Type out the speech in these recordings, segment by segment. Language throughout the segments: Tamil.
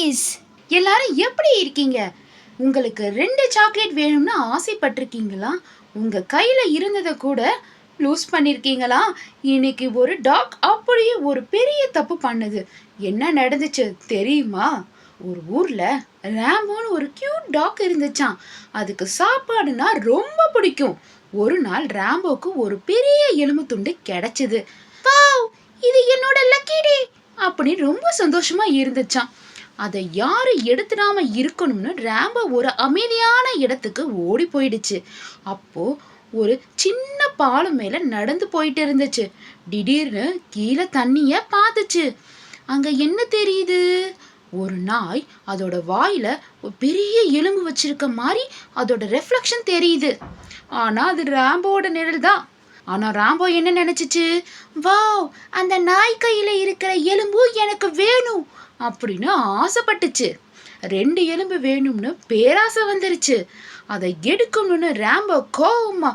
குட்டீஸ், எல்லாரும் எப்படி இருக்கீங்க? உங்களுக்கு 2 சாக்லேட் வேணும்னு ஆசைப்பட்டிருக்கீங்களா? உங்க கையில இருந்ததை கூட லூஸ் பண்ணிருக்கீங்களா? இன்னைக்கு ஒரு டாக் அப்படியே ஒரு பெரிய தப்பு பண்ணுது. என்ன நடந்துச்சு தெரியுமா? ஒரு ஊர்ல ராம்போன்னு ஒரு கியூட் டாக் இருந்துச்சாம். அதுக்கு சாப்பாடுனா ரொம்ப பிடிக்கும். ஒரு நாள் ராம்போக்கு ஒரு பெரிய எலும்பு துண்டு கிடைச்சது. வாவ், இது என்னோட லக்கி டே அப்படின்னு ரொம்ப சந்தோஷமா இருந்துச்சான். அதை யாரு எடுத்துடாம இருக்கணும்னு ராம்போ ஒரு அமைதியான இடத்துக்கு ஓடி போயிடுச்சு. அப்போ ஒரு சின்ன பாலம் மேல நடந்து போயிட்டு இருந்துச்சு. திடீர்னு கீழே தண்ணிய பார்த்துச்சு. அங்க என்ன தெரியுது? ஒரு நாய் அதோட வாயில ஒரு பெரிய எலும்பு வச்சிருக்க மாதிரி அதோட ரெஃப்ளெக்ஷன் தெரியுது. ஆனா அது ராம்போட நிழல் தான். ஆனா ராம்போ என்ன நினைச்சிச்சு? வாவ், அந்த நாய் கையில இருக்கிற எலும்பு எனக்கு வேணும் அப்படின்னு ஆசைப்பட்டுச்சு. 2 எலும்பு வேணும்னு பேராசை வந்துருச்சு. அதை எடுக்கணும்னு ராம்போ கோவமா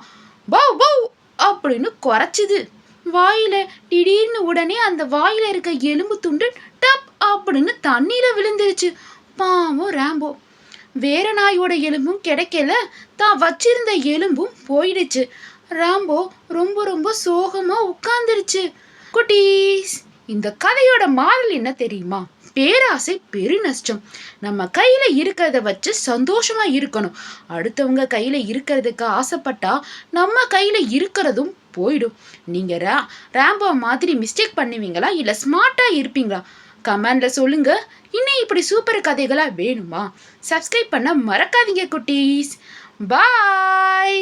பவ் பவ் அப்படின்னு குறைச்சுது. வாயில திடீர்னு உடனே அந்த வாயில இருக்க எலும்பு துண்டு டப் அப்படின்னு தண்ணியில விழுந்துருச்சு. பாவம் ராம்போ. வேற நாயோட எலும்பும் கிடைக்கல, தான் வச்சிருந்த எலும்பும் போயிடுச்சு. ராம்போ ரொம்ப ரொம்ப சோகமா உட்கார்ந்துருச்சு. குட்டீஸ், இந்த கதையோட மாறல் என்ன தெரியுமா? பேராசை பெருநஷ்டம். நம்ம கையில இருக்கிறத வச்சு சந்தோஷமா இருக்கணும். அடுத்தவங்க கையில இருக்கிறதுக்கு ஆசைப்பட்டா நம்ம கையில இருக்கிறதும் போயிடும். நீங்க ராம்போ மாதிரி மிஸ்டேக் பண்ணுவீங்களா இல்ல ஸ்மார்ட்டா இருப்பீங்களா? கமெண்ட்ல சொல்லுங்க. இன்னும் இப்படி சூப்பர் கதைகளா வேணுமா? சப்ஸ்கிரைப் பண்ண மறக்காதீங்க குட்டீஸ். பாய்.